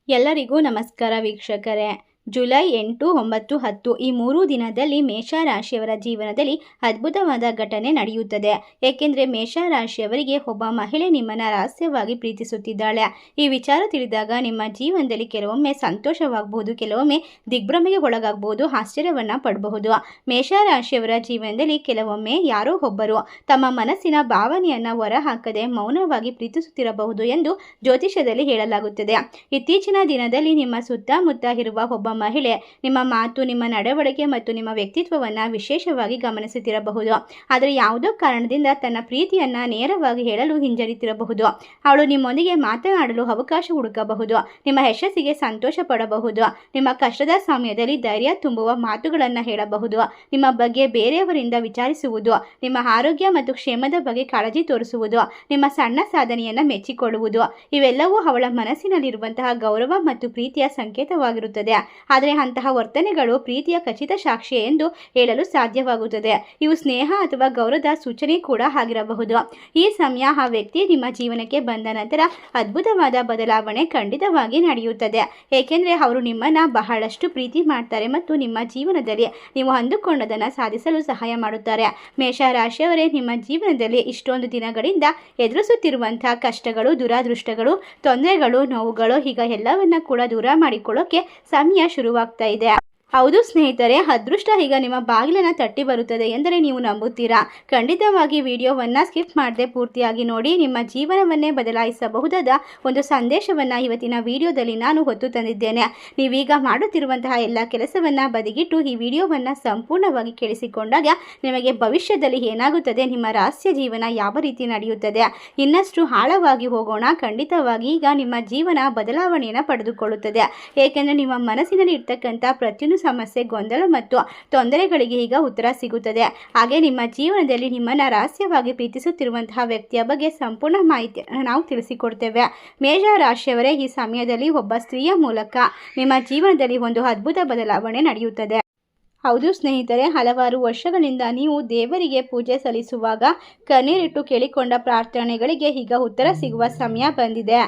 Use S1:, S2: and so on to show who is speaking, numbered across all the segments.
S1: ಎಲ್ಲರಿಗೂ ನಮಸ್ಕಾರ ವೀಕ್ಷಕರೇ. ಜುಲೈ 8, 9, 10 ಈ 3 ದಿನದಲ್ಲಿ ಮೇಷರಾಶಿಯವರ ಜೀವನದಲ್ಲಿ ಅದ್ಭುತವಾದ ಘಟನೆ ನಡೆಯುತ್ತದೆ. ಏಕೆಂದರೆ ಮೇಷರಾಶಿಯವರಿಗೆ ಒಬ್ಬ ಮಹಿಳೆ ನಿಮ್ಮನ್ನು ರಹಸ್ಯವಾಗಿ ಪ್ರೀತಿಸುತ್ತಿದ್ದಾಳೆ. ಈ ವಿಚಾರ ತಿಳಿದಾಗ ನಿಮ್ಮ ಜೀವನದಲ್ಲಿ ಕೆಲವೊಮ್ಮೆ ಸಂತೋಷವಾಗಬಹುದು, ಕೆಲವೊಮ್ಮೆ ದಿಗ್ಭ್ರಮೆಗೆ ಒಳಗಾಗಬಹುದು, ಆಶ್ಚರ್ಯವನ್ನು ಪಡಬಹುದು. ಮೇಷರಾಶಿಯವರ ಜೀವನದಲ್ಲಿ ಕೆಲವೊಮ್ಮೆ ಯಾರೋ ಒಬ್ಬರು ತಮ್ಮ ಮನಸ್ಸಿನ ಭಾವನೆಯನ್ನು ಹೊರಹಾಕದೆ ಮೌನವಾಗಿ ಪ್ರೀತಿಸುತ್ತಿರಬಹುದು ಎಂದು ಜ್ಯೋತಿಷ್ಯದಲ್ಲಿ ಹೇಳಲಾಗುತ್ತದೆ. ಇತ್ತೀಚಿನ ದಿನದಲ್ಲಿ ನಿಮ್ಮ ಸುತ್ತಮುತ್ತ ಇರುವ ಒಬ್ಬ ಮಹಿಳೆ ನಿಮ್ಮ ಮಾತು, ನಿಮ್ಮ ನಡವಳಿಕೆ ಮತ್ತು ನಿಮ್ಮ ವ್ಯಕ್ತಿತ್ವವನ್ನು ವಿಶೇಷವಾಗಿ ಗಮನಿಸುತ್ತಿರಬಹುದು. ಆದರೆ ಯಾವುದೋ ಕಾರಣದಿಂದ ತನ್ನ ಪ್ರೀತಿಯನ್ನು ನೇರವಾಗಿ ಹೇಳಲು ಹಿಂಜರಿತಿರಬಹುದು. ಅವಳು ನಿಮ್ಮೊಂದಿಗೆ ಮಾತನಾಡಲು ಅವಕಾಶ ಹುಡುಕಬಹುದು, ನಿಮ್ಮ ಯಶಸ್ಸಿಗೆ ಸಂತೋಷ ಪಡಬಹುದು, ನಿಮ್ಮ ಕಷ್ಟದ ಸಮಯದಲ್ಲಿ ಧೈರ್ಯ ತುಂಬುವ ಮಾತುಗಳನ್ನು ಹೇಳಬಹುದು, ನಿಮ್ಮ ಬಗ್ಗೆ ಬೇರೆಯವರಿಂದ ವಿಚಾರಿಸುವುದು, ನಿಮ್ಮ ಆರೋಗ್ಯ ಮತ್ತು ಕ್ಷೇಮದ ಬಗ್ಗೆ ಕಾಳಜಿ ತೋರಿಸುವುದು, ನಿಮ್ಮ ಸಣ್ಣ ಸಾಧನೆಯನ್ನು ಮೆಚ್ಚಿಕೊಳ್ಳುವುದು, ಇವೆಲ್ಲವೂ ಅವಳ ಮನಸ್ಸಿನಲ್ಲಿರುವಂತಹ ಗೌರವ ಮತ್ತು ಪ್ರೀತಿಯ ಸಂಕೇತವಾಗಿರುತ್ತದೆ. ಆದರೆ ಅಂತಹ ವರ್ತನೆಗಳು ಪ್ರೀತಿಯ ಖಚಿತ ಸಾಕ್ಷಿ ಎಂದು ಹೇಳಲು ಸಾಧ್ಯವಾಗುತ್ತದೆ. ಇವು ಸ್ನೇಹ ಅಥವಾ ಗೌರವದ ಸೂಚನೆ ಕೂಡ ಆಗಿರಬಹುದು. ಈ ಸಮಯ ಆ ವ್ಯಕ್ತಿ ನಿಮ್ಮ ಜೀವನಕ್ಕೆ ಬಂದ ನಂತರ ಅದ್ಭುತವಾದ ಬದಲಾವಣೆ ಖಂಡಿತವಾಗಿ ನಡೆಯುತ್ತದೆ. ಏಕೆಂದರೆ ಅವರು ನಿಮ್ಮನ್ನು ಬಹಳಷ್ಟು ಪ್ರೀತಿ ಮಾಡ್ತಾರೆ ಮತ್ತು ನಿಮ್ಮ ಜೀವನದಲ್ಲಿ ನೀವು ಅಂದುಕೊಂಡದನ್ನು ಸಾಧಿಸಲು ಸಹಾಯ ಮಾಡುತ್ತಾರೆ. ಮೇಷರಾಶಿಯವರೇ, ನಿಮ್ಮ ಜೀವನದಲ್ಲಿ ಇಷ್ಟೊಂದು ದಿನಗಳಿಂದ ಎದುರಿಸುತ್ತಿರುವಂತಹ ಕಷ್ಟಗಳು, ದುರಾದೃಷ್ಟಗಳು, ತೊಂದರೆಗಳು, ನೋವುಗಳು, ಈಗ ಎಲ್ಲವನ್ನ ಕೂಡ ದೂರ ಮಾಡಿಕೊಳ್ಳೋಕೆ ಸಮಯ ಶುರುವಾಗ್ತಾ ಇದೆ. ಹೌದು ಸ್ನೇಹಿತರೆ, ಅದೃಷ್ಟ ಈಗ ನಿಮ್ಮ ಬಾಗಿಲನ್ನು ತಟ್ಟಿ ಬರುತ್ತದೆ ಎಂದರೆ ನೀವು ನಂಬುತ್ತೀರಾ? ಖಂಡಿತವಾಗಿ ವಿಡಿಯೋವನ್ನು ಸ್ಕಿಪ್ ಮಾಡದೆ ಪೂರ್ತಿಯಾಗಿ ನೋಡಿ. ನಿಮ್ಮ ಜೀವನವನ್ನೇ ಬದಲಾಯಿಸಬಹುದಾದ ಒಂದು ಸಂದೇಶವನ್ನು ಇವತ್ತಿನ ವಿಡಿಯೋದಲ್ಲಿ ನಾನು ಹೊತ್ತು ತಂದಿದ್ದೇನೆ. ನೀವೀಗ ಮಾಡುತ್ತಿರುವಂತಹ ಎಲ್ಲ ಕೆಲಸವನ್ನು ಬದಿಗಿಟ್ಟು ಈ ವಿಡಿಯೋವನ್ನು ಸಂಪೂರ್ಣವಾಗಿ ಕೇಳಿಸಿಕೊಂಡಾಗ ನಿಮಗೆ ಭವಿಷ್ಯದಲ್ಲಿ ಏನಾಗುತ್ತದೆ, ನಿಮ್ಮ ರಹಸ್ಯ ಜೀವನ ಯಾವ ರೀತಿ ನಡೆಯುತ್ತದೆ, ಇನ್ನಷ್ಟು ಆಳವಾಗಿ ಹೋಗೋಣ. ಖಂಡಿತವಾಗಿ ಈಗ ನಿಮ್ಮ ಜೀವನ ಬದಲಾವಣೆಯನ್ನು ಪಡೆದುಕೊಳ್ಳುತ್ತದೆ. ಏಕೆಂದರೆ ನಿಮ್ಮ ಮನಸ್ಸಿನಲ್ಲಿ ಇರ್ತಕ್ಕಂಥ ಪ್ರತಿಯೊಂದು ಸಮಸ್ಯೆ, ಗೊಂದಲ ಮತ್ತು ತೊಂದರೆಗಳಿಗೆ ಈಗ ಉತ್ತರ ಸಿಗುತ್ತದೆ. ಹಾಗೆ ನಿಮ್ಮ ಜೀವನದಲ್ಲಿ ನಿಮ್ಮನ್ನು ರಹಸ್ಯವಾಗಿ ಪ್ರೀತಿಸುತ್ತಿರುವಂತಹ ವ್ಯಕ್ತಿಯ ಬಗ್ಗೆ ಸಂಪೂರ್ಣ ಮಾಹಿತಿ ನಾವು ತಿಳಿಸಿಕೊಡ್ತೇವೆ. ಮೇಷರಾಶಿಯವರೇ, ಈ ಸಮಯದಲ್ಲಿ ಒಬ್ಬ ಸ್ತ್ರೀಯ ಮೂಲಕ ನಿಮ್ಮ ಜೀವನದಲ್ಲಿ ಒಂದು ಅದ್ಭುತ ಬದಲಾವಣೆ ನಡೆಯುತ್ತದೆ. ಹೌದು ಸ್ನೇಹಿತರೆ, ಹಲವಾರು ವರ್ಷಗಳಿಂದ ನೀವು ದೇವರಿಗೆ ಪೂಜೆ ಸಲ್ಲಿಸುವಾಗ ಕಣ್ಣೀರಿಟ್ಟು ಕೇಳಿಕೊಂಡ ಪ್ರಾರ್ಥನೆಗಳಿಗೆ ಈಗ ಉತ್ತರ ಸಿಗುವ ಸಮಯ ಬಂದಿದೆ.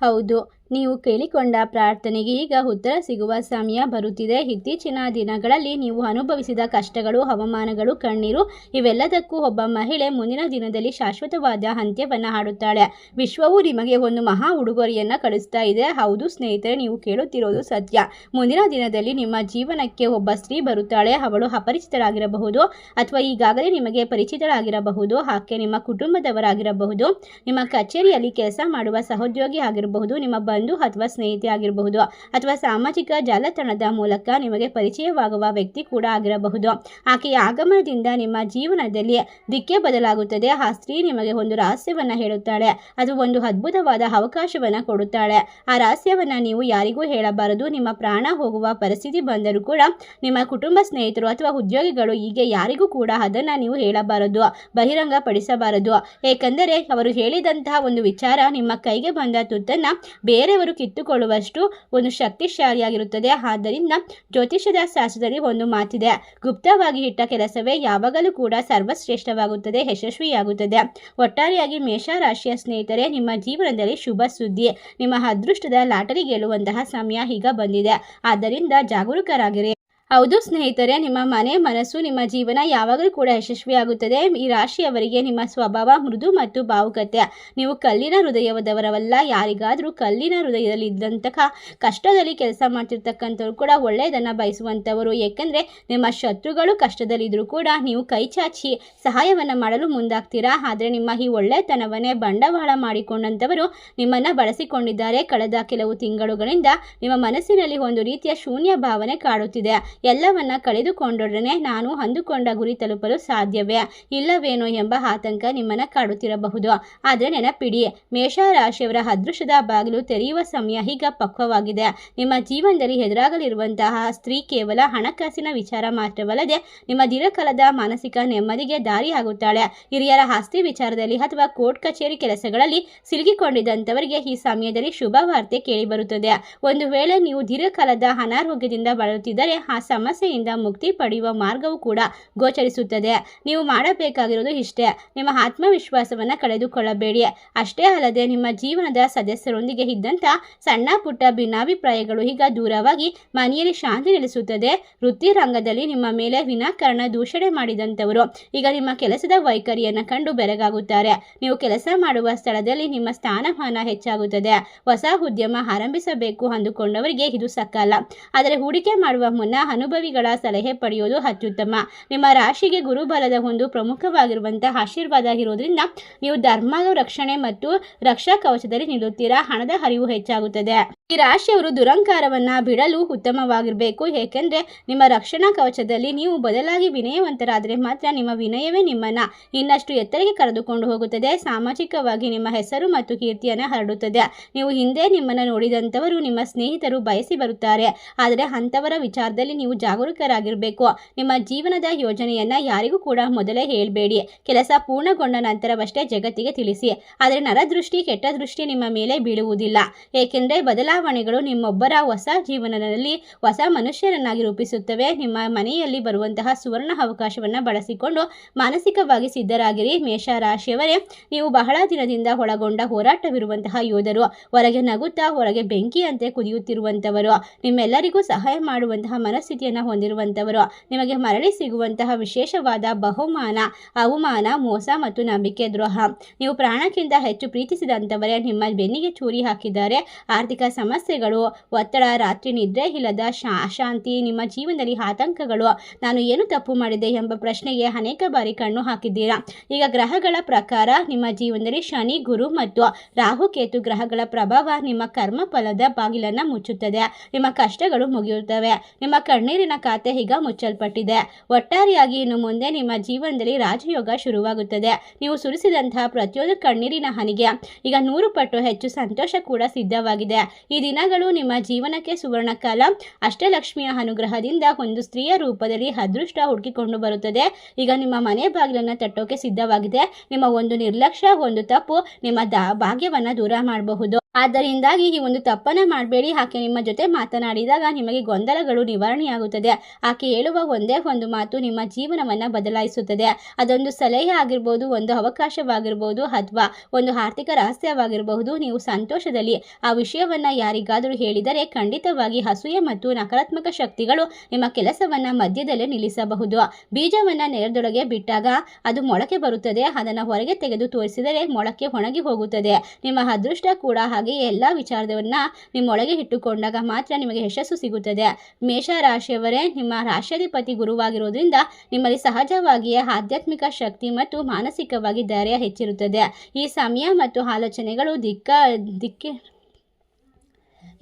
S1: ಹೌದು, ನೀವು ಕೇಳಿಕೊಂಡ ಪ್ರಾರ್ಥನೆಗೆ ಈಗ ಉತ್ತರ ಸಿಗುವ ಸಮಯ ಬರುತ್ತಿದೆ. ಇತ್ತೀಚಿನ ದಿನಗಳಲ್ಲಿ ನೀವು ಅನುಭವಿಸಿದ ಕಷ್ಟಗಳು, ಅವಮಾನಗಳು, ಕಣ್ಣೀರು ಇವೆಲ್ಲದಕ್ಕೂ ಒಬ್ಬ ಮಹಿಳೆ ಮುಂದಿನ ದಿನದಲ್ಲಿ ಶಾಶ್ವತವಾದ ಅಂತ್ಯವನ್ನು ಹಾಡುತ್ತಾಳೆ. ವಿಶ್ವವು ನಿಮಗೆ ಒಂದು ಮಹಾ ಉಡುಗೊರೆಯನ್ನು ಕಳಿಸ್ತಾ ಇದೆ. ಹೌದು ಸ್ನೇಹಿತರೆ, ನೀವು ಕೇಳುತ್ತಿರೋದು ಸತ್ಯ. ಮುಂದಿನ ದಿನದಲ್ಲಿ ನಿಮ್ಮ ಜೀವನಕ್ಕೆ ಒಬ್ಬ ಸ್ತ್ರೀ ಬರುತ್ತಾಳೆ. ಅವಳು ಅಪರಿಚಿತರಾಗಿರಬಹುದು ಅಥವಾ ಈಗಾಗಲೇ ನಿಮಗೆ ಪರಿಚಿತರಾಗಿರಬಹುದು. ಆಕೆ ನಿಮ್ಮ ಕುಟುಂಬದವರಾಗಿರಬಹುದು, ನಿಮ್ಮ ಕಚೇರಿಯಲ್ಲಿ ಕೆಲಸ ಮಾಡುವ ಸಹೋದ್ಯೋಗಿ ಆಗಿರಬಹುದು, ನಿಮ್ಮ ಬಂಧು ಅಥವಾ ಸ್ನೇಹಿತೆ ಆಗಿರಬಹುದು, ಅಥವಾ ಸಾಮಾಜಿಕ ಜಾಲತಾಣದ ಮೂಲಕ ನಿಮಗೆ ಪರಿಚಯವಾಗುವ ವ್ಯಕ್ತಿ ಕೂಡ ಆಗಿರಬಹುದು. ಆಕೆಯ ಆಗಮನದಿಂದ ನಿಮ್ಮ ಜೀವನದಲ್ಲಿ ದಿಕ್ಕೇ ಬದಲಾಗುತ್ತದೆ. ಆ ಸ್ತ್ರೀ ನಿಮಗೆ ಒಂದು ರಹಸ್ಯವನ್ನು ಹೇಳುತ್ತಾಳೆ, ಅದು ಒಂದು ಅದ್ಭುತವಾದ ಅವಕಾಶವನ್ನು ಕೊಡುತ್ತಾಳೆ. ಆ ರಹಸ್ಯವನ್ನು ನೀವು ಯಾರಿಗೂ ಹೇಳಬಾರದು. ನಿಮ್ಮ ಪ್ರಾಣ ಹೋಗುವ ಪರಿಸ್ಥಿತಿ ಬಂದರೂ ಕೂಡ ನಿಮ್ಮ ಕುಟುಂಬ, ಸ್ನೇಹಿತರು ಅಥವಾ ಉದ್ಯೋಗಿಗಳು ಹೀಗೆ ಯಾರಿಗೂ ಕೂಡ ಅದನ್ನು ನೀವು ಹೇಳಬಾರದು, ಬಹಿರಂಗ ಪಡಿಸಬಾರದು. ಏಕೆಂದರೆ ಅವರು ಹೇಳಿದಂತಹ ಒಂದು ವಿಚಾರ ನಿಮ್ಮ ಕೈಗೆ ಬಂದ ತುತ್ತನ್ನು ಬೇರೆಯವರು ಕಿತ್ತುಕೊಳ್ಳುವಷ್ಟು ಒಂದು ಶಕ್ತಿಶಾಲಿಯಾಗಿರುತ್ತದೆ. ಆದ್ದರಿಂದ ಜ್ಯೋತಿಷ್ಯದ ಶಾಸ್ತ್ರದಲ್ಲಿ ಒಂದು ಮಾತಿದೆ, ಗುಪ್ತವಾಗಿ ಇಟ್ಟ ಕೆಲಸವೇ ಯಾವಾಗಲೂ ಕೂಡ ಸರ್ವಶ್ರೇಷ್ಠವಾಗುತ್ತದೆ, ಯಶಸ್ವಿಯಾಗುತ್ತದೆ. ಒಟ್ಟಾರೆಯಾಗಿ ಮೇಷರಾಶಿಯ ಸ್ನೇಹಿತರೆ, ನಿಮ್ಮ ಜೀವನದಲ್ಲಿ ಶುಭ ಸುದ್ದಿ, ನಿಮ್ಮ ಅದೃಷ್ಟದ ಲಾಟರಿ ಗೆಲ್ಲುವಂತಹ ಸಮಯ ಈಗ ಬಂದಿದೆ. ಆದ್ದರಿಂದ ಜಾಗರೂಕರಾಗಿರಿ. ಹೌದು ಸ್ನೇಹಿತರೆ, ನಿಮ್ಮ ಮನೆ, ಮನಸ್ಸು, ನಿಮ್ಮ ಜೀವನ ಯಾವಾಗಲೂ ಕೂಡ ಯಶಸ್ವಿಯಾಗುತ್ತದೆ. ಈ ರಾಶಿಯವರಿಗೆ ನಿಮ್ಮ ಸ್ವಭಾವ ಮೃದು ಮತ್ತು ಭಾವುಕತೆ. ನೀವು ಕಲ್ಲಿನ ಹೃದಯದವರವಲ್ಲ. ಯಾರಿಗಾದರೂ ಕಲ್ಲಿನ ಹೃದಯದಲ್ಲಿ ಇದ್ದಂತಹ ಕಷ್ಟದಲ್ಲಿ ಕೆಲಸ ಮಾಡ್ತಿರ್ತಕ್ಕಂಥವ್ರು ಕೂಡ ಒಳ್ಳೆಯದನ್ನು ಬಯಸುವಂಥವರು. ಏಕೆಂದರೆ ನಿಮ್ಮ ಶತ್ರುಗಳು ಕಷ್ಟದಲ್ಲಿದ್ದರೂ ಕೂಡ ನೀವು ಕೈ ಚಾಚಿ ಸಹಾಯವನ್ನು ಮಾಡಲು ಮುಂದಾಗ್ತೀರಾ. ಆದರೆ ನಿಮ್ಮ ಈ ಒಳ್ಳೆತನವನ್ನೇ ಬಂಡವಾಳ ಮಾಡಿಕೊಂಡಂಥವರು ನಿಮ್ಮನ್ನು ಬಳಸಿಕೊಂಡಿದ್ದಾರೆ. ಕಳೆದ ಕೆಲವು ತಿಂಗಳುಗಳಿಂದ ನಿಮ್ಮ ಮನಸ್ಸಿನಲ್ಲಿ ಒಂದು ರೀತಿಯ ಶೂನ್ಯ ಭಾವನೆ ಕಾಡುತ್ತಿದೆ. ಎಲ್ಲವನ್ನ ಕಳೆದುಕೊಂಡೊಡನೆ ನಾನು ಅಂದುಕೊಂಡ ಗುರಿ ತಲುಪಲು ಸಾಧ್ಯವೇ ಇಲ್ಲವೇನೋ ಎಂಬ ಆತಂಕ ನಿಮ್ಮನ್ನು ಕಾಡುತ್ತಿರಬಹುದು. ಆದರೆ ನೆನಪಿಡಿ, ಮೇಷರಾಶಿಯವರ ಅದೃಷ್ಟದ ಬಾಗಿಲು ತೆರೆಯುವ ಸಮಯ ಈಗ ಪಕ್ವವಾಗಿದೆ. ನಿಮ್ಮ ಜೀವನದಲ್ಲಿ ಎದುರಾಗಲಿರುವಂತಹ ಸ್ತ್ರೀ ಕೇವಲ ಹಣಕಾಸಿನ ವಿಚಾರ ಮಾತ್ರವಲ್ಲದೆ ನಿಮ್ಮ ದೀರ್ಘಕಾಲದ ಮಾನಸಿಕ ನೆಮ್ಮದಿಗೆ ದಾರಿಯಾಗುತ್ತಾಳೆ. ಹಿರಿಯರ ಆಸ್ತಿ ವಿಚಾರದಲ್ಲಿ ಅಥವಾ ಕೋರ್ಟ್ ಕಚೇರಿ ಕೆಲಸಗಳಲ್ಲಿ ಸಿಲುಕಿಕೊಂಡಿದ್ದಂಥವರಿಗೆ ಈ ಸಮಯದಲ್ಲಿ ಶುಭ ವಾರ್ತೆ ಕೇಳಿಬರುತ್ತದೆ. ಒಂದು ವೇಳೆ ನೀವು ದೀರ್ಘಕಾಲದ ಅನಾರೋಗ್ಯದಿಂದ ಬಳಲುತ್ತಿದ್ದರೆ ಆ ಸಮಸ್ಯೆಯಿಂದ ಮುಕ್ತಿ ಪಡೆಯುವ ಮಾರ್ಗವೂ ಕೂಡ ಗೋಚರಿಸುತ್ತದೆ. ನೀವು ಮಾಡಬೇಕಾಗಿರೋದು ಇಷ್ಟೇ, ನಿಮ್ಮ ಆತ್ಮವಿಶ್ವಾಸವನ್ನು ಕಳೆದುಕೊಳ್ಳಬೇಡಿ. ಅಷ್ಟೇ ಅಲ್ಲದೆ ನಿಮ್ಮ ಜೀವನದ ಸದಸ್ಯರೊಂದಿಗೆ ಇದ್ದಂಥ ಸಣ್ಣ ಪುಟ್ಟ ಭಿನ್ನಾಭಿಪ್ರಾಯಗಳು ಈಗ ದೂರವಾಗಿ ಮನೆಯಲ್ಲಿ ಶಾಂತಿ ನೆಲೆಸುತ್ತದೆ. ವೃತ್ತಿ ರಂಗದಲ್ಲಿ ನಿಮ್ಮ ಮೇಲೆ ವಿನಾಕಾರಣ ದೂಷಣೆ ಮಾಡಿದಂಥವರು ಈಗ ನಿಮ್ಮ ಕೆಲಸದ ವೈಖರಿಯನ್ನು ಕಂಡು ಬೆರಗಾಗುತ್ತಾರೆ. ನೀವು ಕೆಲಸ ಮಾಡುವ ಸ್ಥಳದಲ್ಲಿ ನಿಮ್ಮ ಸ್ಥಾನಮಾನ ಹೆಚ್ಚಾಗುತ್ತದೆ. ಹೊಸ ಉದ್ಯಮ ಆರಂಭಿಸಬೇಕು ಅಂದುಕೊಂಡವರಿಗೆ ಇದು ಸಕಾಲ. ಆದರೆ ಹೂಡಿಕೆ ಮಾಡುವ ಮುನ್ನ ಅನುಭವಿಗಳ ಸಲಹೆ ಪಡೆಯುವುದು ಅತ್ಯುತ್ತಮ. ನಿಮ್ಮ ರಾಶಿಗೆ ಗುರುಬಲದ ಒಂದು ಪ್ರಮುಖವಾಗಿರುವಂತಹ ಆಶೀರ್ವಾದ ಇರೋದ್ರಿಂದ ನೀವು ಧರ್ಮ ರಕ್ಷಣೆ ಮತ್ತು ರಕ್ಷಾ ಕವಚದಲ್ಲಿ ನಿಲ್ಲುತ್ತೀರಾ. ಹಣದ ಹರಿವು ಹೆಚ್ಚಾಗುತ್ತದೆ. ಈ ರಾಶಿಯವರು ದುರಂಕಾರವನ್ನ ಬಿಡಲು ಉತ್ತಮವಾಗಿರಬೇಕು. ಏಕೆಂದರೆ ನಿಮ್ಮ ರಕ್ಷಣಾ ಕವಚದಲ್ಲಿ ನೀವು ಬದಲಾಗಿ ವಿನಯವಂತರಾದರೆ ಮಾತ್ರ ನಿಮ್ಮ ವಿನಯವೇ ನಿಮ್ಮನ್ನ ಇನ್ನಷ್ಟು ಎತ್ತರಕ್ಕೆ ಕರೆದುಕೊಂಡು ಹೋಗುತ್ತದೆ. ಸಾಮಾಜಿಕವಾಗಿ ನಿಮ್ಮ ಹೆಸರು ಮತ್ತು ಕೀರ್ತಿಯನ್ನು ಹರಡುತ್ತದೆ. ನೀವು ಹಿಂದೆ ನಿಮ್ಮನ್ನು ನೋಡಿದಂಥವರು ನಿಮ್ಮ ಸ್ನೇಹಿತರು ಬಯಸಿ ಬರುತ್ತಾರೆ. ಆದರೆ ಅಂಥವರ ವಿಚಾರದಲ್ಲಿ ನೀವು ಜಾಗರೂಕರಾಗಿರಬೇಕು. ನಿಮ್ಮ ಜೀವನದ ಯೋಜನೆಯನ್ನ ಯಾರಿಗೂ ಕೂಡ ಮೊದಲೇ ಹೇಳಬೇಡಿ. ಕೆಲಸ ಪೂರ್ಣಗೊಂಡ ನಂತರವಷ್ಟೇ ಜಗತ್ತಿಗೆ ತಿಳಿಸಿ. ಆದರೆ ನರದೃಷ್ಟಿ, ಕೆಟ್ಟ ದೃಷ್ಟಿ ನಿಮ್ಮ ಮೇಲೆ ಬೀಳುವುದಿಲ್ಲ. ಏಕೆಂದರೆ ಬದಲಾವಣೆಗಳು ನಿಮ್ಮೊಬ್ಬರ ಹೊಸ ಜೀವನದಲ್ಲಿ ಹೊಸ ಮನುಷ್ಯರನ್ನಾಗಿ ರೂಪಿಸುತ್ತವೆ. ನಿಮ್ಮ ಮನೆಯಲ್ಲಿ ಬರುವಂತಹ ಸುವರ್ಣ ಅವಕಾಶವನ್ನು ಬಳಸಿಕೊಂಡು ಮಾನಸಿಕವಾಗಿ ಸಿದ್ಧರಾಗಿರಿ. ಮೇಷ ರಾಶಿಯವರೇ, ನೀವು ಬಹಳ ದಿನದಿಂದ ಒಳಗೊಂಡ ಹೋರಾಟವಿರುವಂತಹ ಯೋಧರು. ಹೊರಗೆ ನಗುತ್ತಾ ಹೊರಗೆ ಬೆಂಕಿಯಂತೆ ಕುದಿಯುತ್ತಿರುವಂಥವರು, ನಿಮ್ಮೆಲ್ಲರಿಗೂ ಸಹಾಯ ಮಾಡುವಂತಹ ಮನಸ್ಥಿತಿಯನ್ನು ಹೊಂದಿರುವಂಥವರು. ನಿಮಗೆ ಮರಳಿ ಸಿಗುವಂತಹ ವಿಶೇಷವಾದ ಬಹುಮಾನ, ಅವಮಾನ, ಮೋಸ ಮತ್ತು ನಂಬಿಕೆ ದ್ರೋಹ. ನೀವು ಪ್ರಾಣಕ್ಕಿಂತ ಹೆಚ್ಚು ಪ್ರೀತಿಸಿದಂಥವರೇ ನಿಮ್ಮ ಬೆನ್ನಿಗೆ ಚೂರಿ ಹಾಕಿದ್ದಾರೆ. ಆರ್ಥಿಕ ಸಮಸ್ಯೆಗಳು, ಒತ್ತಡ, ರಾತ್ರಿ ನಿದ್ರೆ ಇಲ್ಲದ ಅಶಾಂತಿ, ನಿಮ್ಮ ಜೀವನದಲ್ಲಿ ಆತಂಕಗಳು, ನಾನು ಏನು ತಪ್ಪು ಮಾಡಿದೆ ಎಂಬ ಪ್ರಶ್ನೆಗೆ ಅನೇಕ ಬಾರಿ ಕಣ್ಣು ಹಾಕಿದ್ದೀರಾ. ಈಗ ಗ್ರಹಗಳ ಪ್ರಕಾರ ನಿಮ್ಮ ಜೀವನದಲ್ಲಿ ಶನಿ, ಗುರು ಮತ್ತು ರಾಹುಕೇತು ಗ್ರಹಗಳ ಪ್ರಭಾವ ನಿಮ್ಮ ಕರ್ಮ ಫಲದ ಬಾಗಿಲನ್ನು ಮುಚ್ಚುತ್ತದೆ. ನಿಮ್ಮ ಕಷ್ಟಗಳು ಮುಗಿಯುತ್ತವೆ. ನಿಮ್ಮ ಕಣ್ಣೀರಿನ ಖಾತೆ ಈಗ ಮುಚ್ಚಲ್ಪಟ್ಟಿದೆ. ಒಟ್ಟಾರೆಯಾಗಿ ಇನ್ನು ಮುಂದೆ ನಿಮ್ಮ ಜೀವನದಲ್ಲಿ ರಾಜಯೋಗ ಶುರುವಾಗುತ್ತದೆ. ನೀವು ಸುರಿಸಿದಂತಹ ಪ್ರತಿಯೊಂದು ಕಣ್ಣೀರಿನ ಹನಿಗೆ ಈಗ 100 ಪಟ್ಟು ಹೆಚ್ಚು ಸಂತೋಷ ಕೂಡ ಸಿದ್ಧವಾಗಿದೆ. ಈ ದಿನಗಳು ನಿಮ್ಮ ಜೀವನಕ್ಕೆ ಸುವರ್ಣ ಕಾಲ. ಅಷ್ಟಲಕ್ಷ್ಮಿಯ ಅನುಗ್ರಹದಿಂದ ಒಂದು ಸ್ತ್ರೀಯ ರೂಪದಲ್ಲಿ ಅದೃಷ್ಟ ಹುಡುಕಿಕೊಂಡು ಬರುತ್ತದೆ. ಈಗ ನಿಮ್ಮ ಮನೆ ಬಾಗಿಲನ್ನು ತಟ್ಟೋಕೆ ಸಿದ್ಧವಾಗಿದೆ. ನಿಮ್ಮ ಒಂದು ನಿರ್ಲಕ್ಷ್ಯ, ಒಂದು ತಪ್ಪು ನಿಮ್ಮ ಭಾಗ್ಯವನ್ನು ದೂರ ಮಾಡಬಹುದು. ಆದ್ದರಿಂದಾಗಿ ಈ ಒಂದು ತಪ್ಪನ್ನು ಮಾಡಬೇಡಿ. ಆಕೆ ನಿಮ್ಮ ಜೊತೆ ಮಾತನಾಡಿದಾಗ ನಿಮಗೆ ಗೊಂದಲಗಳು ನಿವಾರಣೆಯಾಗುತ್ತದೆ. ಆಕೆ ಹೇಳುವ ಒಂದೇ ಒಂದು ಮಾತು ನಿಮ್ಮ ಜೀವನವನ್ನು ಬದಲಾಯಿಸುತ್ತದೆ. ಅದೊಂದು ಸಲಹೆ ಆಗಿರ್ಬೋದು, ಒಂದು ಅವಕಾಶವಾಗಿರ್ಬೋದು, ಅಥವಾ ಒಂದು ಆರ್ಥಿಕ ರಹಸ್ಯವಾಗಿರಬಹುದು. ನೀವು ಸಂತೋಷದಲ್ಲಿ ಆ ವಿಷಯವನ್ನು ಯಾರಿಗಾದರೂ ಹೇಳಿದರೆ ಖಂಡಿತವಾಗಿ ಅಸೂಯೆ ಮತ್ತು ನಕಾರಾತ್ಮಕ ಶಕ್ತಿಗಳು ನಿಮ್ಮ ಕೆಲಸವನ್ನು ಮಧ್ಯದಲ್ಲೇ ನಿಲ್ಲಿಸಬಹುದು. ಬೀಜವನ್ನು ನೆಲದೊಳಗೆ ಬಿಟ್ಟಾಗ ಅದು ಮೊಳಕೆ ಬರುತ್ತದೆ. ಅದನ್ನು ಹೊರಗೆ ತೆಗೆದು ತೋರಿಸಿದರೆ ಮೊಳಕೆ ಒಣಗಿ ಹೋಗುತ್ತದೆ. ನಿಮ್ಮ ಅದೃಷ್ಟ ಕೂಡ ಹಾಗೆಯೇ ಎಲ್ಲ ವಿಚಾರವನ್ನ ನಿಮ್ಮೊಳಗೆ ಇಟ್ಟುಕೊಂಡಾಗ ಮಾತ್ರ ನಿಮಗೆ ಯಶಸ್ಸು ಸಿಗುತ್ತದೆ. ಮೇಷ ರಾಶಿಯವರೇ, ನಿಮ್ಮ ರಾಶ್ಯಾಧಿಪತಿ ಗುರುವಾಗಿರೋದ್ರಿಂದ ನಿಮ್ಮಲ್ಲಿ ಸಹಜವಾಗಿಯೇ ಆಧ್ಯಾತ್ಮಿಕ ಶಕ್ತಿ ಮತ್ತು ಮಾನಸಿಕವಾಗಿ ಧೈರ್ಯ ಹೆಚ್ಚಿರುತ್ತದೆ. ಈ ಸಮಯ ಮತ್ತು ಆಲೋಚನೆಗಳು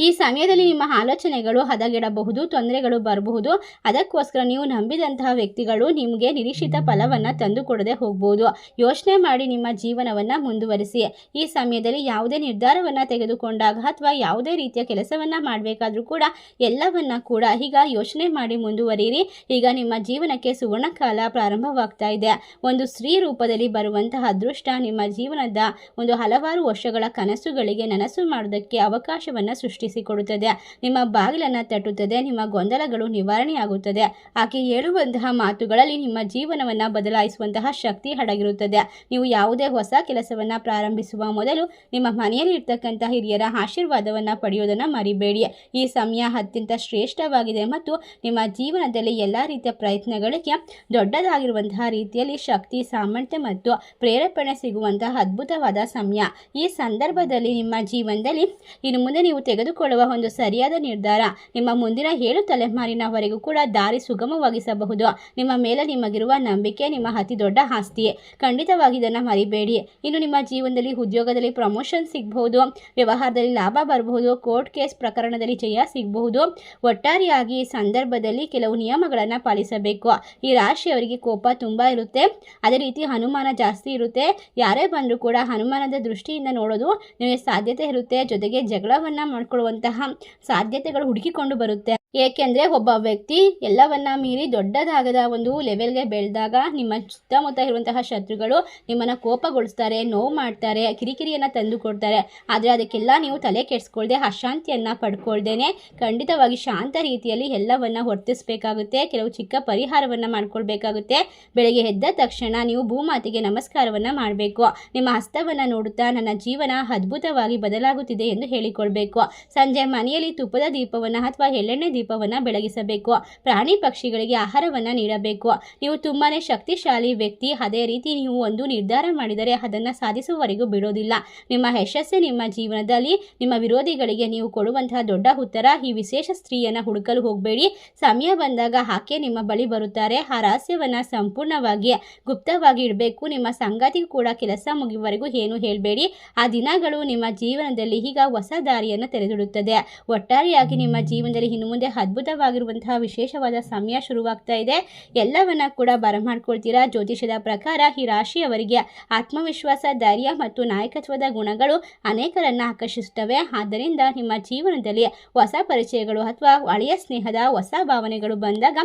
S1: ಈ ಸಮಯದಲ್ಲಿ ನಿಮ್ಮ ಆಲೋಚನೆಗಳು ಹದಗೆಡಬಹುದು, ತೊಂದರೆಗಳು ಬರಬಹುದು. ಅದಕ್ಕೋಸ್ಕರ ನೀವು ನಂಬಿದಂತಹ ವ್ಯಕ್ತಿಗಳು ನಿಮಗೆ ನಿರೀಕ್ಷಿತ ಫಲವನ್ನು ತಂದುಕೊಡದೆ ಹೋಗ್ಬೋದು. ಯೋಚನೆ ಮಾಡಿ ನಿಮ್ಮ ಜೀವನವನ್ನು ಮುಂದುವರಿಸಿ. ಈ ಸಮಯದಲ್ಲಿ ಯಾವುದೇ ನಿರ್ಧಾರವನ್ನು ತೆಗೆದುಕೊಂಡಾಗ ಅಥವಾ ಯಾವುದೇ ರೀತಿಯ ಕೆಲಸವನ್ನು ಮಾಡಬೇಕಾದ್ರೂ ಕೂಡ ಎಲ್ಲವನ್ನ ಕೂಡ ಈಗ ಯೋಚನೆ ಮಾಡಿ ಮುಂದುವರಿಯಿರಿ. ಈಗ ನಿಮ್ಮ ಜೀವನಕ್ಕೆ ಸುವರ್ಣ ಕಾಲ ಪ್ರಾರಂಭವಾಗ್ತಾ ಇದೆ. ಒಂದು ಸ್ತ್ರೀ ರೂಪದಲ್ಲಿ ಬರುವಂತಹ ಅದೃಷ್ಟ ನಿಮ್ಮ ಜೀವನದ ಒಂದು ಹಲವಾರು ವರ್ಷಗಳ ಕನಸುಗಳಿಗೆ ನನಸು ಮಾಡೋದಕ್ಕೆ ಅವಕಾಶವನ್ನು ಸೃಷ್ಟಿಸಿಕೊಡುತ್ತದೆ. ನಿಮ್ಮ ಬಾಗಿಲನ್ನು ತಟ್ಟುತ್ತದೆ. ನಿಮ್ಮ ಗೊಂದಲಗಳು ನಿವಾರಣೆಯಾಗುತ್ತದೆ. ಆಕೆ ಹೇಳುವಂತಹ ಮಾತುಗಳಲ್ಲಿ ನಿಮ್ಮ ಜೀವನವನ್ನು ಬದಲಾಯಿಸುವಂತಹ ಶಕ್ತಿ ಅಡಗಿರುತ್ತದೆ. ನೀವು ಯಾವುದೇ ಹೊಸ ಕೆಲಸವನ್ನು ಪ್ರಾರಂಭಿಸುವ ಮೊದಲು ನಿಮ್ಮ ಮನೆಯಲ್ಲಿ ಇರ್ತಕ್ಕಂಥ ಹಿರಿಯರ ಆಶೀರ್ವಾದವನ್ನು ಪಡೆಯುವುದನ್ನು ಮರಿಬೇಡಿ. ಈ ಸಮಯ ಅತ್ಯಂತ ಶ್ರೇಷ್ಠವಾಗಿದೆ ಮತ್ತು ನಿಮ್ಮ ಜೀವನದಲ್ಲಿ ಎಲ್ಲ ರೀತಿಯ ಪ್ರಯತ್ನಗಳಿಗೆ ದೊಡ್ಡದಾಗಿರುವಂತಹ ರೀತಿಯಲ್ಲಿ ಶಕ್ತಿ, ಸಾಮರ್ಥ್ಯ ಮತ್ತು ಪ್ರೇರೇಪಣೆ ಸಿಗುವಂತಹ ಅದ್ಭುತವಾದ ಸಮಯ. ಈ ಸಂದರ್ಭದಲ್ಲಿ ನಿಮ್ಮ ಜೀವನದಲ್ಲಿ ಇನ್ನು ಮುಂದೆ ನೀವು ತೆಗೆದುಕೊಳ್ಳುವ ಒಂದು ಸರಿಯಾದ ನಿರ್ಧಾರ ನಿಮ್ಮ ಮುಂದಿನ 7 ತಲೆಮಾರಿನವರೆಗೂ ಕೂಡ ದಾರಿ ಸುಗಮವಾಗಿಸಬಹುದು. ನಿಮ್ಮ ಮೇಲೆ ನಿಮಗಿರುವ ನಂಬಿಕೆ ನಿಮ್ಮ ಅತಿ ದೊಡ್ಡ ಆಸ್ತಿ. ಖಂಡಿತವಾಗಿ ಇದನ್ನು ಮರಿಬೇಡಿ. ಇನ್ನು ನಿಮ್ಮ ಜೀವನದಲ್ಲಿ ಉದ್ಯೋಗದಲ್ಲಿ ಪ್ರಮೋಷನ್ ಸಿಗಬಹುದು, ವ್ಯವಹಾರದಲ್ಲಿ ಲಾಭ ಬರಬಹುದು, ಕೋರ್ಟ್ ಕೇಸ್ ಪ್ರಕರಣದಲ್ಲಿ ಜಯ ಸಿಗಬಹುದು. ಒಟ್ಟಾರೆಯಾಗಿ ಈ ಸಂದರ್ಭದಲ್ಲಿ ಕೆಲವು ನಿಯಮಗಳನ್ನು ಪಾಲಿಸಬೇಕು. ಈ ರಾಶಿಯವರಿಗೆ ಕೋಪ ತುಂಬ ಇರುತ್ತೆ, ಅದೇ ರೀತಿ ಅನುಮಾನ ಜಾಸ್ತಿ ಇರುತ್ತೆ. ಯಾರೇ ಬಂದರೂ ಕೂಡ ಅನುಮಾನದ ದೃಷ್ಟಿಯಿಂದ ನೋಡೋದು ನಿಮಗೆ ಸಾಧ್ಯತೆ ಇರುತ್ತೆ. ಜೊತೆಗೆ ಜಗಳವನ್ನು ಮಾಡಿಕೊಳ್ಳುವಂತಹ ಸಾಧ್ಯತೆಗಳು ಹುಡುಕಿಕೊಂಡು ಬರುತ್ತೆ. ಏಕೆಂದರೆ ಒಬ್ಬ ವ್ಯಕ್ತಿ ಎಲ್ಲವನ್ನ ಮೀರಿ ದೊಡ್ಡದಾಗದ ಒಂದು ಲೆವೆಲ್ಗೆ ಬೆಳೆದಾಗ ನಿಮ್ಮ ಸುತ್ತಮುತ್ತ ಇರುವಂತಹ ಶತ್ರುಗಳು ನಿಮ್ಮನ್ನು ಕೋಪಗೊಳಿಸ್ತಾರೆ, ನೋವು ಮಾಡ್ತಾರೆ, ಕಿರಿಕಿರಿಯನ್ನು ತಂದು ಕೊಡ್ತಾರೆ. ಆದರೆ ಅದಕ್ಕೆಲ್ಲ ನೀವು ತಲೆ ಕೆಡಿಸ್ಕೊಳ್ದೆ ಅಶಾಂತಿಯನ್ನು ಪಡ್ಕೊಳ್ದೇನೆ ಖಂಡಿತವಾಗಿ ಶಾಂತ ರೀತಿಯಲ್ಲಿ ಎಲ್ಲವನ್ನು ವರ್ತಿಸಬೇಕಾಗುತ್ತೆ. ಕೆಲವು ಚಿಕ್ಕ ಪರಿಹಾರವನ್ನು ಮಾಡ್ಕೊಳ್ಬೇಕಾಗುತ್ತೆ. ಬೆಳಗ್ಗೆ ಎದ್ದ ತಕ್ಷಣ ನೀವು ಭೂಮಾತೆಗೆ ನಮಸ್ಕಾರವನ್ನು ಮಾಡಬೇಕು. ನಿಮ್ಮ ಹಸ್ತವನ್ನು ನೋಡುತ್ತಾ ನನ್ನ ಜೀವನ ಅದ್ಭುತವಾಗಿ ಬದಲಾಗುತ್ತಿದೆ ಎಂದು ಹೇಳಿಕೊಳ್ಬೇಕು. ಸಂಜೆ ಮನೆಯಲ್ಲಿ ತುಪ್ಪದ ದೀಪವನ್ನು ಅಥವಾ ಎಳ್ಳೆಣ್ಣೆ ದೀಪವನ್ನು ಬೆಳಗಿಸಬೇಕು. ಪ್ರಾಣಿ ಪಕ್ಷಿಗಳಿಗೆ ಆಹಾರವನ್ನು ನೀಡಬೇಕು. ನೀವು ತುಂಬಾ ಶಕ್ತಿಶಾಲಿ ವ್ಯಕ್ತಿ. ಅದೇ ರೀತಿ ನೀವು ಒಂದು ನಿರ್ಧಾರ ಮಾಡಿದರೆ ಅದನ್ನು ಸಾಧಿಸುವವರೆಗೂ ಬಿಡೋದಿಲ್ಲ. ನಿಮ್ಮ ಯಶಸ್ಸೇ ನಿಮ್ಮ ಜೀವನದಲ್ಲಿ. ನಿಮ್ಮ ವಿರೋಧಿಗಳಿಗೆ ನೀವು ಕೊಡುವಂತಹ ದೊಡ್ಡ ಉತ್ತರ. ಈ ವಿಶೇಷ ಸ್ತ್ರೀಯನ್ನು ಹುಡುಕಲು ಹೋಗಬೇಡಿ. ಸಮಯ ಬಂದಾಗ ಆಕೆ ನಿಮ್ಮ ಬಳಿ ಬರುತ್ತಾರೆ. ಆ ರಹಸ್ಯವನ್ನು ಸಂಪೂರ್ಣವಾಗಿ ಗುಪ್ತವಾಗಿ ಇಡಬೇಕು. ನಿಮ್ಮ ಸಂಗಾತಿಗೂ ಕೂಡ ಕೆಲಸ ಮುಗಿಯುವವರೆಗೂ ಏನು ಹೇಳಬೇಡಿ. ಆ ದಿನಗಳು ನಿಮ್ಮ ಜೀವನದಲ್ಲಿ ಈಗ ಹೊಸ ದಾರಿಯನ್ನು ತೆರೆದಿಡುತ್ತದೆ. ಒಟ್ಟಾರೆಯಾಗಿ ನಿಮ್ಮ ಜೀವನದಲ್ಲಿ ಇನ್ನು ಮುಂದೆ ಅದ್ಭುತವಾಗಿರುವಂತಹ ವಿಶೇಷವಾದ ಸಮಯ ಶುರುವಾಗ್ತಾ ಇದೆ. ಎಲ್ಲವನ್ನ ಕೂಡ ಬರಮಾಡ್ಕೊಳ್ತೀರಾ. ಜ್ಯೋತಿಷ್ಯದ ಪ್ರಕಾರ ಈ ರಾಶಿಯವರಿಗೆ ಆತ್ಮವಿಶ್ವಾಸ, ಧೈರ್ಯ ಮತ್ತು ನಾಯಕತ್ವದ ಗುಣಗಳು ಅನೇಕರನ್ನ ಆಕರ್ಷಿಸುತ್ತವೆ. ಆದ್ದರಿಂದ ನಿಮ್ಮ ಜೀವನದಲ್ಲಿ ಹೊಸ ಪರಿಚಯಗಳು ಅಥವಾ ಹಳೆಯ ಸ್ನೇಹದ ಹೊಸ ಭಾವನೆಗಳು ಬಂದಾಗ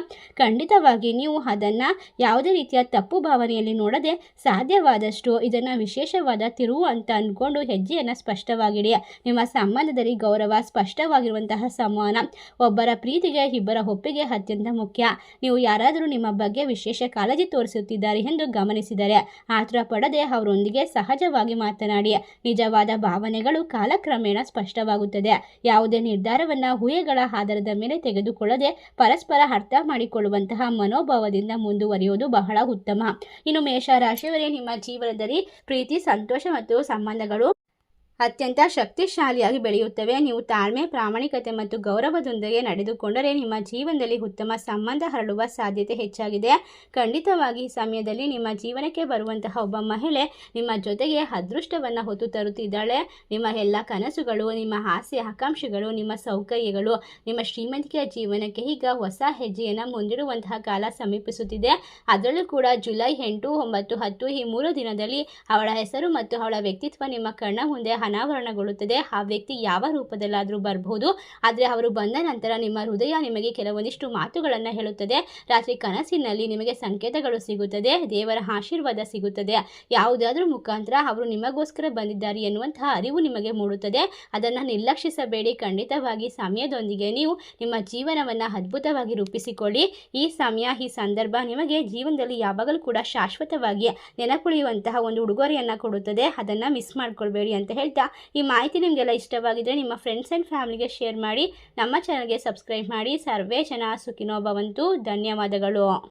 S1: ಖಂಡಿತವಾಗಿ ನೀವು ಅದನ್ನು ಯಾವುದೇ ರೀತಿಯ ತಪ್ಪು ಭಾವನೆಯಲ್ಲಿ ನೋಡದೆ ಸಾಧ್ಯವಾದಷ್ಟು ಇದನ್ನು ವಿಶೇಷವಾದ ತಿರುವು ಅಂತ ಅಂದ್ಕೊಂಡು ಹೆಜ್ಜೆಯನ್ನು ಸ್ಪಷ್ಟವಾಗಿಡಿ. ನಿಮ್ಮ ಸಂಬಂಧದಲ್ಲಿ ಗೌರವ, ಸ್ಪಷ್ಟವಾಗಿರುವಂತಹ ಸಂವಹನ, ಒಬ್ಬರ ಪ್ರೀತಿಗೆ ಇಬ್ಬರ ಒಪ್ಪಿಗೆ ಅತ್ಯಂತ ಮುಖ್ಯ. ನೀವು ಯಾರಾದರೂ ನಿಮ್ಮ ಬಗ್ಗೆ ವಿಶೇಷ ಕಾಳಜಿ ತೋರಿಸುತ್ತಿದ್ದಾರೆ ಎಂದು ಗಮನಿಸಿದರೆ ಆತುರ ಪಡದೆ ಅವರೊಂದಿಗೆ ಸಹಜವಾಗಿ ಮಾತನಾಡಿ. ನಿಜವಾದ ಭಾವನೆಗಳು ಕಾಲಕ್ರಮೇಣ ಸ್ಪಷ್ಟವಾಗುತ್ತದೆ. ಯಾವುದೇ ನಿರ್ಧಾರವನ್ನು ಊಹೆಗಳ ಆಧಾರದ ಮೇಲೆ ತೆಗೆದುಕೊಳ್ಳದೆ ಪರಸ್ಪರ ಅರ್ಥ ಮಾಡಿಕೊಳ್ಳುವಂತಹ ಮನೋಭಾವದಿಂದ ಮುಂದುವರಿಯುವುದು ಬಹಳ ಉತ್ತಮ. ಇನ್ನು ಮೇಷ ರಾಶಿಯವರೇ, ನಿಮ್ಮ ಜೀವನದಲ್ಲಿ ಪ್ರೀತಿ, ಸಂತೋಷ ಮತ್ತು ಸಂಬಂಧಗಳು ಅತ್ಯಂತ ಶಕ್ತಿಶಾಲಿಯಾಗಿ ಬೆಳೆಯುತ್ತವೆ. ನೀವು ತಾಳ್ಮೆ, ಪ್ರಾಮಾಣಿಕತೆ ಮತ್ತು ಗೌರವದೊಂದಿಗೆ ನಡೆದುಕೊಂಡರೆ ನಿಮ್ಮ ಜೀವನದಲ್ಲಿ ಉತ್ತಮ ಸಂಬಂಧ ಹರಡುವ ಸಾಧ್ಯತೆ ಹೆಚ್ಚಾಗಿದೆ. ಖಂಡಿತವಾಗಿ ಈ ಸಮಯದಲ್ಲಿ ನಿಮ್ಮ ಜೀವನಕ್ಕೆ ಬರುವಂತಹ ಒಬ್ಬ ಮಹಿಳೆ ನಿಮ್ಮ ಜೊತೆಗೆ ಅದೃಷ್ಟವನ್ನು ಹೊತ್ತು ತರುತ್ತಿದ್ದಾಳೆ. ನಿಮ್ಮ ಎಲ್ಲ ಕನಸುಗಳು, ನಿಮ್ಮ ಆಸೆ ಆಕಾಂಕ್ಷೆಗಳು, ನಿಮ್ಮ ಸೌಕರ್ಯಗಳು, ನಿಮ್ಮ ಶ್ರೀಮಂತಿಕೆಯ ಜೀವನಕ್ಕೆ ಈಗ ಹೊಸ ಹೆಜ್ಜೆಯನ್ನು ಮುಂದಿಡುವಂತಹ ಕಾಲ ಸಮೀಪಿಸುತ್ತಿದೆ. ಅದರಲ್ಲೂ ಕೂಡ ಜುಲೈ 8, 9, 10 ಈ 3 ದಿನದಲ್ಲಿ ಅವಳ ಹೆಸರು ಮತ್ತು ಅವಳ ವ್ಯಕ್ತಿತ್ವ ನಿಮ್ಮ ಕಣ್ಣ ಮುಂದೆ ಅನಾವರಣಗೊಳ್ಳುತ್ತದೆ. ಆ ವ್ಯಕ್ತಿ ಯಾವ ರೂಪದಲ್ಲಾದರೂ ಬರಬಹುದು. ಆದರೆ ಅವರು ಬಂದ ನಂತರ ನಿಮ್ಮ ಹೃದಯ ನಿಮಗೆ ಕೆಲವೊಂದಿಷ್ಟು ಮಾತುಗಳನ್ನು ಹೇಳುತ್ತದೆ. ರಾತ್ರಿ ಕನಸಿನಲ್ಲಿ ನಿಮಗೆ ಸಂಕೇತಗಳು ಸಿಗುತ್ತದೆ. ದೇವರ ಆಶೀರ್ವಾದ ಸಿಗುತ್ತದೆ. ಯಾವುದಾದ್ರೂ ಮುಖಾಂತರ ಅವರು ನಿಮಗೋಸ್ಕರ ಬಂದಿದ್ದಾರೆ ಎನ್ನುವಂತಹ ಅರಿವು ನಿಮಗೆ ಮೂಡುತ್ತದೆ. ಅದನ್ನು ನಿರ್ಲಕ್ಷಿಸಬೇಡಿ. ಖಂಡಿತವಾಗಿ ಸಮಯದೊಂದಿಗೆ ನೀವು ನಿಮ್ಮ ಜೀವನವನ್ನು ಅದ್ಭುತವಾಗಿ ರೂಪಿಸಿಕೊಳ್ಳಿ. ಈ ಸಮಯ, ಈ ಸಂದರ್ಭ ನಿಮಗೆ ಜೀವನದಲ್ಲಿ ಯಾವಾಗಲೂ ಕೂಡ ಶಾಶ್ವತವಾಗಿ ನೆನಪುಳಿಯುವಂತಹ ಒಂದು ಉಡುಗೊರೆಯನ್ನು ಕೊಡುತ್ತದೆ. ಅದನ್ನು ಮಿಸ್ ಮಾಡ್ಕೊಳ್ಬೇಡಿ ಅಂತ ಹೇಳ್ತಾ, ಈ ಮಾಹಿತಿ ನಿಮಗೆಲ್ಲ ಇಷ್ಟವಾಗಿದ್ದರೆ ನಿಮ್ಮ ಫ್ರೆಂಡ್ಸ್ ಆ್ಯಂಡ್ ಫ್ಯಾಮಿಲಿಗೆ ಶೇರ್ ಮಾಡಿ. ನಮ್ಮ ಚಾನಲ್ಗೆ ಸಬ್ಸ್ಕ್ರೈಬ್ ಮಾಡಿ. ಸರ್ವೇ ಜನ ಸುಖಿನೋ ಭವಂತು. ಧನ್ಯವಾದಗಳು.